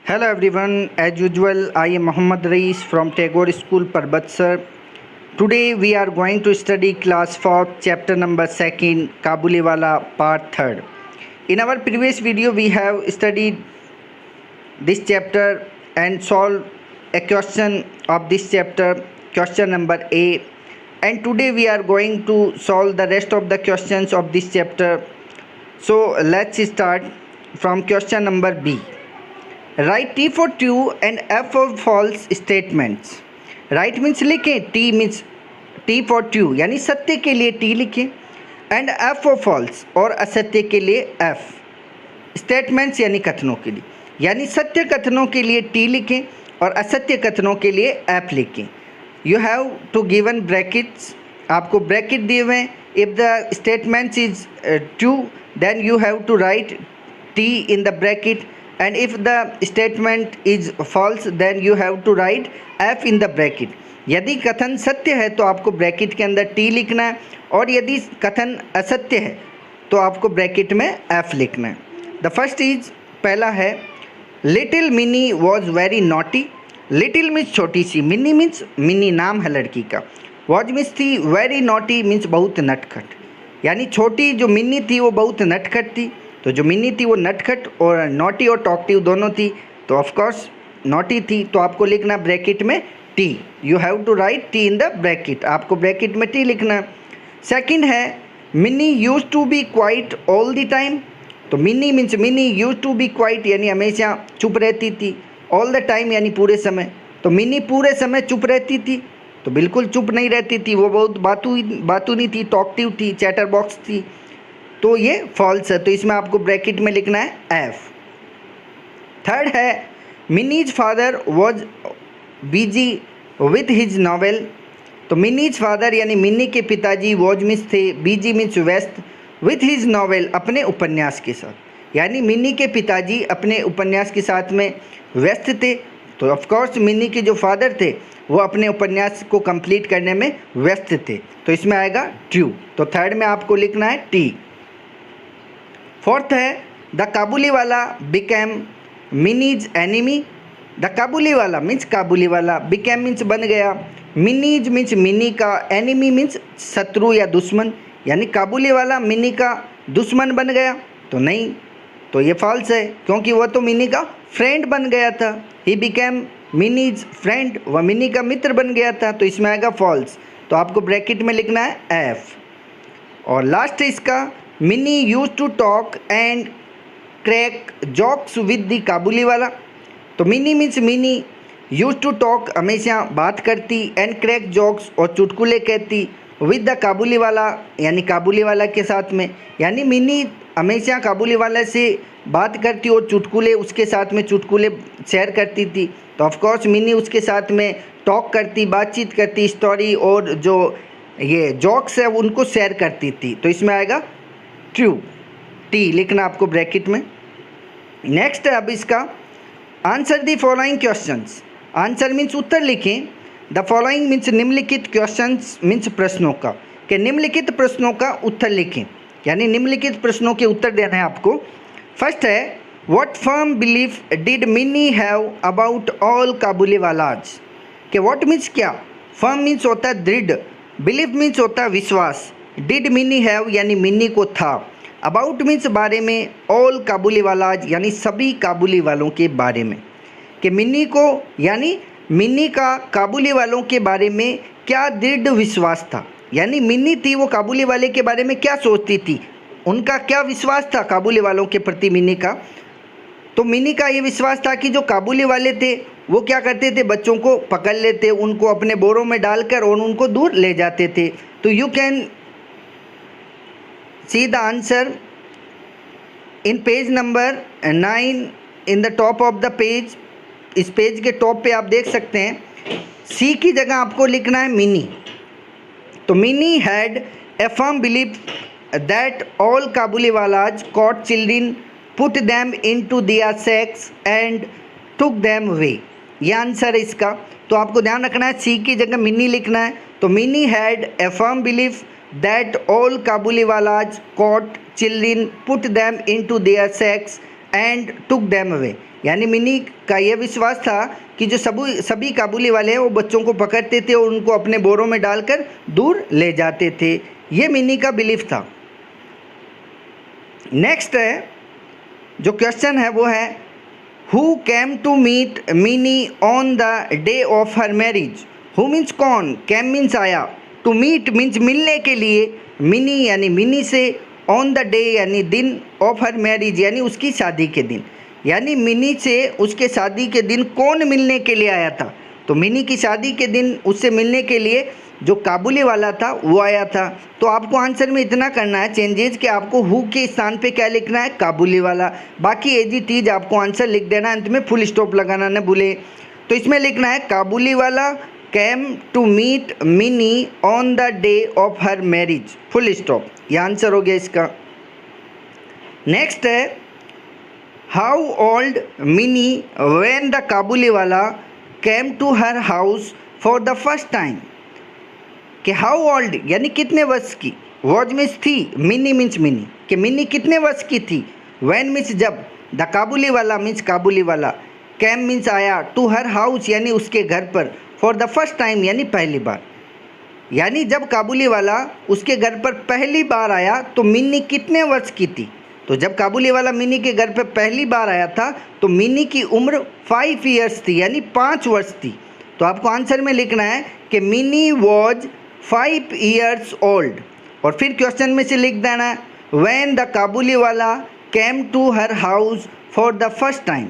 Hello everyone, as usual, I am Muhammad Rais from Tagore School, Parbatsar. Today we are going to study class 4, chapter number 2, Kabuliwala, part 3rd. In our previous video, we have studied this chapter and solved a question of this chapter, question number A. And today we are going to solve the rest of the questions of this chapter. So let's start from question number B. Write T for true and F for false statements. Right means लिखें, T means T for true यानी सत्य के लिए T लिखें and F for false और असत्य के लिए F. स्टेटमेंट्स यानी कथनों के लिए, यानी सत्य कथनों के लिए T लिखें और असत्य कथनों के लिए F लिखें. You have to given brackets, आपको ब्रैकेट दिए हुए हैं. If the statements is true then you have to write T in the bracket, and if the statement is false then you have to write F in the bracket. यदि कथन सत्य है तो आपको ब्रैकेट के अंदर T लिखना है और यदि कथन असत्य है तो आपको ब्रैकेट में F लिखना है. द फर्स्ट इज, पहला है little mini was very naughty. Little means छोटी सी, मिनी मीन्स मिनी नाम है लड़की का, वॉज मीन्स थी, वेरी नॉटी मीन्स बहुत नटखट. यानी छोटी जो मिनी थी वो बहुत नटखट थी. तो जो मिनी थी वो नटखट और नॉटी और टॉकटिव दोनों थी, तो ऑफकोर्स नॉटी थी. तो आपको लिखना ब्रैकेट में T. You have to write T in the bracket, आपको ब्रैकेट में T लिखना. सेकंड है Mini used to be quiet all the time. तो Mini means Mini used to be quiet यानी हमेशा चुप रहती थी, ऑल द टाइम यानी पूरे समय. तो मिनी पूरे समय चुप रहती थी, तो बिल्कुल चुप नहीं रहती थी, वो बहुत बातूनी थी, टॉकटिव थी, चैटर बॉक्स थी. तो ये फॉल्स है, तो इसमें आपको ब्रैकेट में लिखना है F. थर्ड है minis father was busy with his novel. तो मिनीज फादर यानी मिनी के पिताजी वॉज मीन्स थे, बिजी मीन्स व्यस्त, विथ हिज नॉवेल अपने उपन्यास के साथ. यानी मिनी के पिताजी अपने उपन्यास के साथ में व्यस्त थे. तो ऑफकोर्स मिनी के जो फादर थे वो अपने उपन्यास को कंप्लीट करने में व्यस्त थे, तो इसमें आएगा ट्रू. तो थर्ड में आपको लिखना है T. फोर्थ है the Kabuliwala became minis enemy. The Kabuliwala means Kabuliwala, became means बन गया, मिनीज मीन्स मिनी का, एनिमी मीन्स शत्रु या दुश्मन. यानी काबुलीवाला मिनी का दुश्मन बन गया, तो नहीं, तो ये फॉल्स है क्योंकि वह तो मिनी का फ्रेंड बन गया था. ही बिकेम मिनीज फ्रेंड, वह मिनी का मित्र बन गया था, तो इसमें आएगा फॉल्स. तो आपको ब्रैकेट में लिखना है F. और लास्ट है इसका Mini used to talk and crack jokes with the Kabuliwala. तो Mini means Mini, used to talk हमेशा बात करती, एंड क्रैक जॉक्स और चुटकुले कहती, विद द काबुलीवाला यानी काबुलीवाला के साथ में. यानी मिनी हमेशा काबुलीवाला से बात करती और चुटकुले उसके साथ में चुटकुले शेयर करती थी. तो ऑफकोर्स मिनी उसके साथ में टॉक करती, बातचीत करती, स्टोरी और जो ये जॉक्स है उनको शेयर करती थी. तो इसमें आएगा ट्रू. T लिखना आपको ब्रैकेट में. नेक्स्ट है अब इसका answer the following questions. Answer means उत्तर लिखें, द फॉलोइंग मीन्स निम्नलिखित क्वेश्चंस मीन्स प्रश्नों का, कि निम्नलिखित प्रश्नों का उत्तर लिखें, यानी निम्नलिखित प्रश्नों के उत्तर देना है आपको. फर्स्ट है what firm belief did Mini have about all Kabuliwalas. कि व्हाट मीन्स क्या, फर्म मीन्स होता है दृढ़, बिलीफ मीन्स होता है विश्वास, डिड मिनी हैव यानी मिनी को था, अबाउट मीन्स बारे में, ऑल काबुलीवालाज यानी सभी काबुली वालों के बारे में. कि मिनी को यानी मिनी का काबुली वालों के बारे में क्या दृढ़ विश्वास था, यानी मिनी थी वो काबुली वाले के बारे में क्या सोचती थी, उनका क्या विश्वास था काबुली वालों के प्रति मिनी का. तो मिनी का ये विश्वास था कि जो काबुली वाले थे वो क्या करते थे, बच्चों को पकड़ लेते, उनको अपने बोरों में डालकर और उनको दूर ले जाते थे. तो you can see the answer in page number 9 in the top of the page. इस पेज के टॉप पे आप देख सकते हैं C की जगह आपको लिखना है मिनी. तो Mini had a firm belief that all Kabuliwalas caught children put them into their sacks and took them away. ये आंसर है इसका. तो आपको ध्यान रखना है C की जगह मिनी लिखना है. तो Mini had a firm belief that all Kabuliwalas caught children, put them into their sacks and took them away. यानी मिनी का यह विश्वास था कि जो सभी काबुली वाले हैं वो बच्चों को पकड़ते थे और उनको अपने बोरों में डालकर दूर ले जाते थे। ये मिनी का बिलीफ था। नेक्स्ट है जो क्वेश्चन है वो है who came to meet Mini on the day of her marriage. Who means कौन, कैम मीन्स आया, टू मीट मीन्स मिलने के लिए, मिनी यानी मिनी से, ऑन द डे यानी दिन, ऑफ हर मैरिज यानी उसकी शादी के दिन। यानी मिनी से उसके शादी के दिन कौन मिलने के लिए आया था। तो मिनी की शादी के दिन उससे मिलने के लिए जो काबुली वाला था वो आया था। तो आपको आंसर में इतना करना है चेंजेस कि आपको हु के स्थान पे क्या लिखना है, काबुली वाला। बाकी एज इट इज आपको आंसर लिख देना, अंत में फुल स्टॉप लगाना न भूले। तो इसमें लिखना है Kabuliwala came to meet Mini on the day of her marriage, full stop. ये आंसर हो गया इसका। नेक्स्ट है how old Mini when the Kabuliwala came to her house for the first time. कि हाउ ओल्ड यानी कितने वर्ष की, वॉज मीन्स थी, मिनी मीन्स मिनी, कि मिनी कितने वर्ष की थी, व्हेन मीन्स जब, the Kabuliwala means Kabuliwala, came means आया, टू हर हाउस यानी उसके घर पर, फॉर द फर्स्ट टाइम यानी पहली बार। यानी जब काबुली वाला उसके घर पर पहली बार आया तो मिनी कितने वर्ष की थी। तो जब काबुली वाला मिनी के घर पर पहली बार आया था तो मिनी की उम्र 5 ईयर्स थी यानी 5 वर्ष थी। तो आपको आंसर में लिखना है कि मिनी वॉज 5 ईयर्स ओल्ड। और फिर क्वेश्चन में से लिख देना है when the Kabuliwala came to her house for the first time.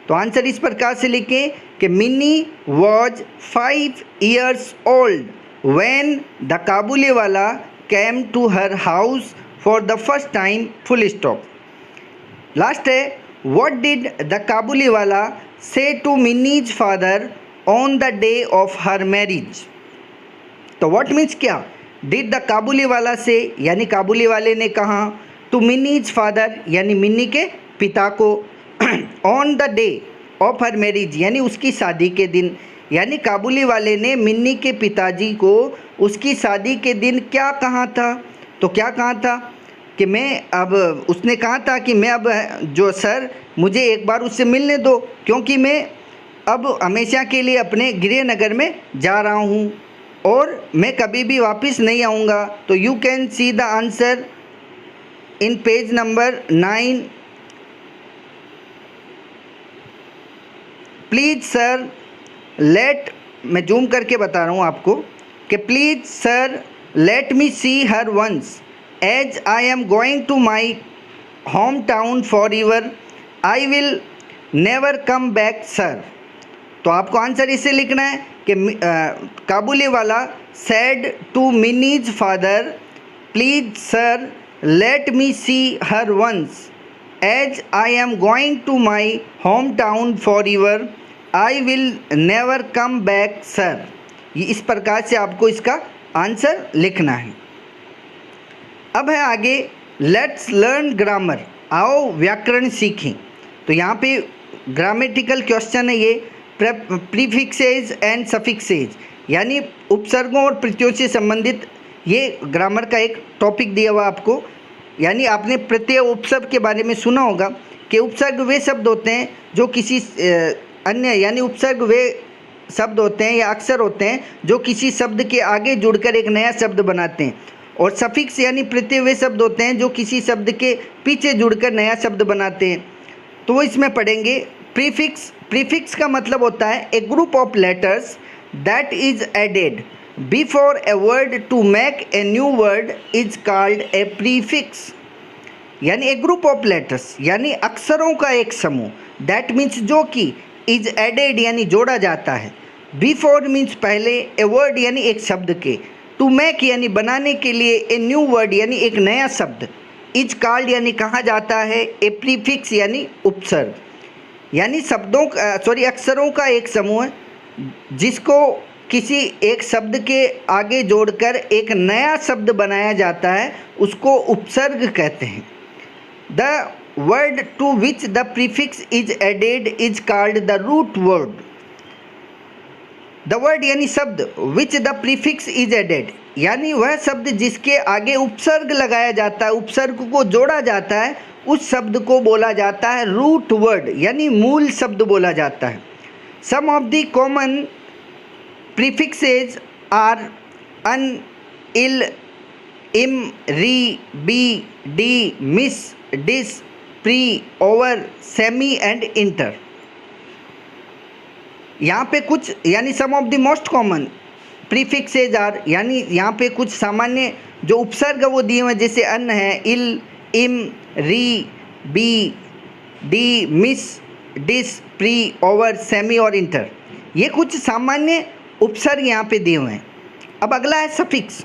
तो आंसर इस प्रकार से लिखें कि Mini was 5 years old when the Kabuliwala came to her house for the first time, full stop. Last है what did the Kabuliwala say to Mini's father on the day of her marriage. तो what means क्या, did the Kabuliwala say यानी काबुली वाले ने कहा, to Mini's father यानी mini के पिता को, on the day of her marriage यानी उसकी शादी के दिन। यानी काबुली वाले ने मिनी के पिताजी को उसकी शादी के दिन क्या कहा था। तो क्या कहा था कि उसने कहा था कि मैं अब जो सर मुझे एक बार उससे मिलने दो क्योंकि मैं अब हमेशा के लिए अपने गृहनगर में जा रहा हूँ और मैं कभी भी वापस नहीं आऊँगा। तो you can see the answer in page number 9। Please sir let, मैं जूम करके बता रहा हूँ आपको कि please sir let me see her once as I am going to my home town forever, I will never come back sir. तो आपको answer इसे लिखना है कि Kabuliwala said to Mini's father please sir let me see her once as I am going to my home town forever, I will never come back sir. ये इस प्रकार से आपको इसका आंसर लिखना है। अब है आगे लेट्स लर्न ग्रामर, आओ व्याकरण सीखें। तो यहाँ पे ग्रामेटिकल क्वेश्चन है ये, प्रीफिक्सेज एंड सफिक्सेज यानी उपसर्गों और प्रत्ययों से संबंधित ये ग्रामर का एक टॉपिक दिया हुआ आपको। यानी आपने प्रत्यय उपसर्ग के बारे में सुना होगा कि उपसर्ग वे शब्द होते हैं जो किसी अन्य, यानी उपसर्ग वे शब्द होते हैं या अक्षर होते हैं जो किसी शब्द के आगे जुड़कर एक नया शब्द बनाते हैं। और सफिक्स यानी प्रत्यय वे शब्द होते हैं जो किसी शब्द के पीछे जुड़कर नया शब्द बनाते हैं। तो वो इसमें पढ़ेंगे। प्रीफिक्स का मतलब होता है a group of letters that is added before a word to make a new word is called a prefix. यानी ए ग्रुप ऑफ लेटर्स यानी अक्षरों का एक समूह, दैट मीन्स जो कि, इज एडेड यानी जोड़ा जाता है, बिफोर मीन्स पहले, ए वर्ड यानी एक शब्द के, टू मेक यानी बनाने के लिए, ए न्यू वर्ड यानी एक नया शब्द, इज कॉल्ड यानी कहा जाता है, ए प्रीफिक्स यानी उपसर्ग। यानी अक्षरों का एक समूह जिसको किसी एक शब्द के आगे जोड़कर एक नया शब्द बनाया जाता है उसको उपसर्ग कहते हैं। The word to which the prefix is added is called the root word. The word यानी शब्द which the prefix is added यानी वह शब्द जिसके आगे उपसर्ग लगाया जाता है, उपसर्ग को जोड़ा जाता है, उस शब्द को बोला जाता है रूट वर्ड, यानी मूल शब्द बोला जाता है। Some of the common prefixes are un, il, im, re, be, de, mis, dis, pre, over, semi and inter. यहाँ पे कुछ यानी some of the most common prefixes are, यानी यहाँ पे कुछ सामान्य जो उपसर्ग वो दिए हुए, जैसे अन है, il, im, re, be, de, mis, dis, pre, over, semi और इंटर, ये कुछ सामान्य उपसर्ग यहाँ पे दिए हुए हैं। अब अगला है सफिक्स।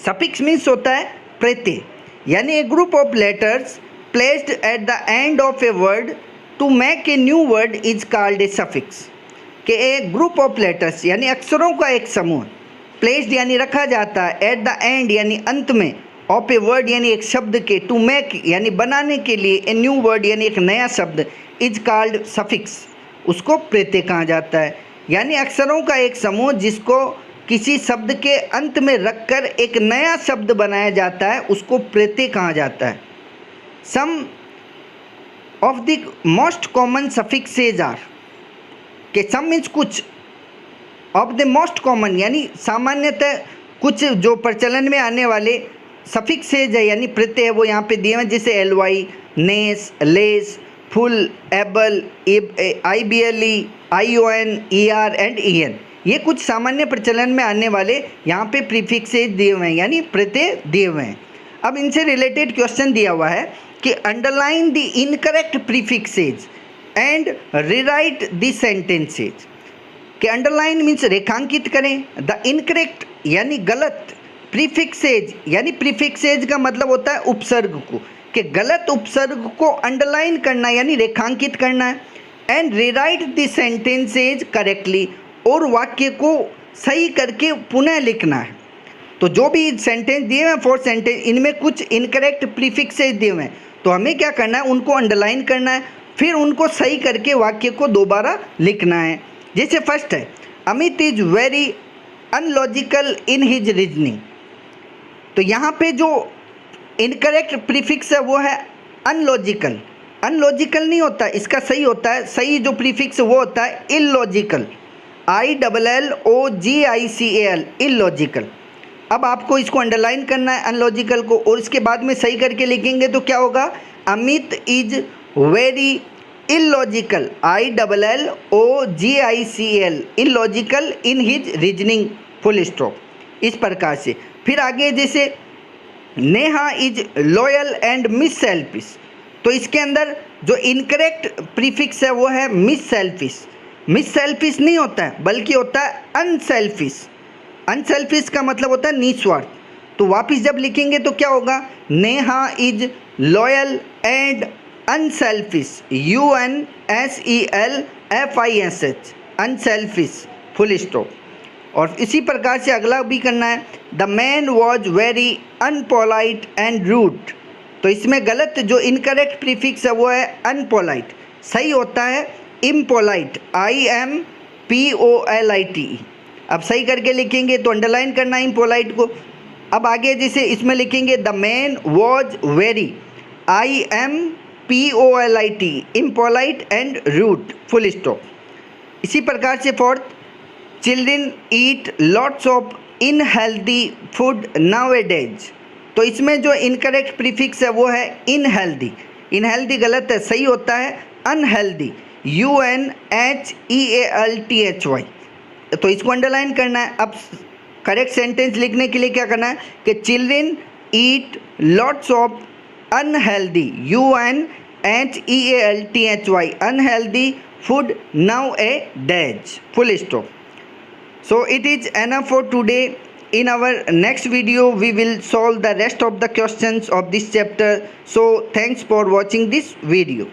सफिक्स मीन्स होता है प्रत्यय, यानी a group of letters placed at the end of a word to make a new word is called a suffix. कि एक ग्रुप ऑफ लेटर्स यानी अक्षरों का एक समूह प्लेस्ड यानी रखा जाता है, एट द एंड यानी अंत में, ऑफ ए वर्ड यानी एक शब्द के, टू मेक यानी बनाने के लिए, ए न्यू वर्ड यानी एक नया शब्द, इज कॉल्ड सफिक्स, उसको प्रत्यय कहा जाता है। यानी अक्षरों का एक समूह जिसको किसी शब्द के अंत में रखकर एक नया शब्द बनाया जाता है, उसको प्रत्यय कहा जाता है। Some of the most common suffixes are, के सम मीन्स कुछ, ऑफ द मोस्ट कॉमन यानी सामान्यतः कुछ जो प्रचलन में आने वाले सफिक्सेज है यानी प्रत्यय है, वो यहाँ पे दिए हैं, जैसे L Y, ness, less, ful, able, IBLE, ION, ER and EN, ये कुछ सामान्य प्रचलन में आने वाले यहाँ पे प्रीफिक्सेज दिए हुए हैं यानी प्रत्यय दिए हुए हैं। अब इनसे रिलेटेड क्वेश्चन दिया हुआ है कि underline the incorrect prefixes and rewrite the sentences. कि अंडरलाइन मीन्स रेखांकित करें, द इनकरेक्ट यानी गलत, प्रीफिक्सेज यानी प्रीफिक्सेज का मतलब होता है उपसर्ग को, कि गलत उपसर्ग को अंडरलाइन करना यानी रेखांकित करना है, and rewrite the sentences correctly, और वाक्य को सही करके पुनः लिखना है। तो जो भी सेंटेंस दिए हुए हैं 4 सेंटेंस, इनमें कुछ इनकरेक्ट प्रीफिक्सेज दिए हुए हैं, तो हमें क्या करना है, उनको अंडरलाइन करना है, फिर उनको सही करके वाक्य को दोबारा लिखना है। जैसे फर्स्ट है, Amit is very analogical in his reasoning. तो यहाँ पे जो इनकरेक्ट प्रीफिक्स है वो है अनलॉजिकल। अनलॉजिकल नहीं होता, इसका सही होता है, सही जो प्रीफिक्स वो होता है इलॉजिकल, ILLOGICAL, इलॉजिकल। अब आपको इसको अंडरलाइन करना है अनलॉजिकल को, और इसके बाद में सही करके लिखेंगे तो क्या होगा, Amit is very illogical, ILLOGICAL, illogical in his reasoning, full stop. इस प्रकार से फिर आगे जैसे Neha is loyal and miss selfish, तो इसके अंदर जो इनकरेक्ट प्रीफिक्स है वो है मिस सेल्फिश। मिस सेल्फिश नहीं होता है बल्कि होता है अनसेल्फिश। अनसेल्फिश का मतलब होता है निस्वार्थ। तो वापिस जब लिखेंगे तो क्या होगा, Neha is loyal and unselfish, UNSELFISH, unselfish, full stop. और इसी प्रकार से अगला भी करना है, the man was very unpolite and rude. तो इसमें गलत जो इनकरेक्ट प्रीफिक्स है वो है अनपोलाइट, सही होता है इम्पोलाइट, IMPOLITE। अब सही करके लिखेंगे तो अंडरलाइन करना है इम्पोलाइट को। अब आगे जैसे इसमें लिखेंगे the man was very, IMPOLITE, impolite and rude, full stop. इसी प्रकार से fourth, children eat lots of unhealthy food nowadays. तो इसमें जो इनकरेक्ट प्रीफिक्स है वो है इनहेल्दी। इनहेल्दी गलत है, सही होता है अनहेल्दी, UNHEALTHY। तो इसको अंडरलाइन करना है। अब करेक्ट सेंटेंस लिखने के लिए क्या करना है कि children eat lots of unhealthy, UNHEALTHY, unhealthy food nowadays, full stop. So it is enough for today. In our next video we will solve the rest of the questions of this chapter. So thanks for watching this video.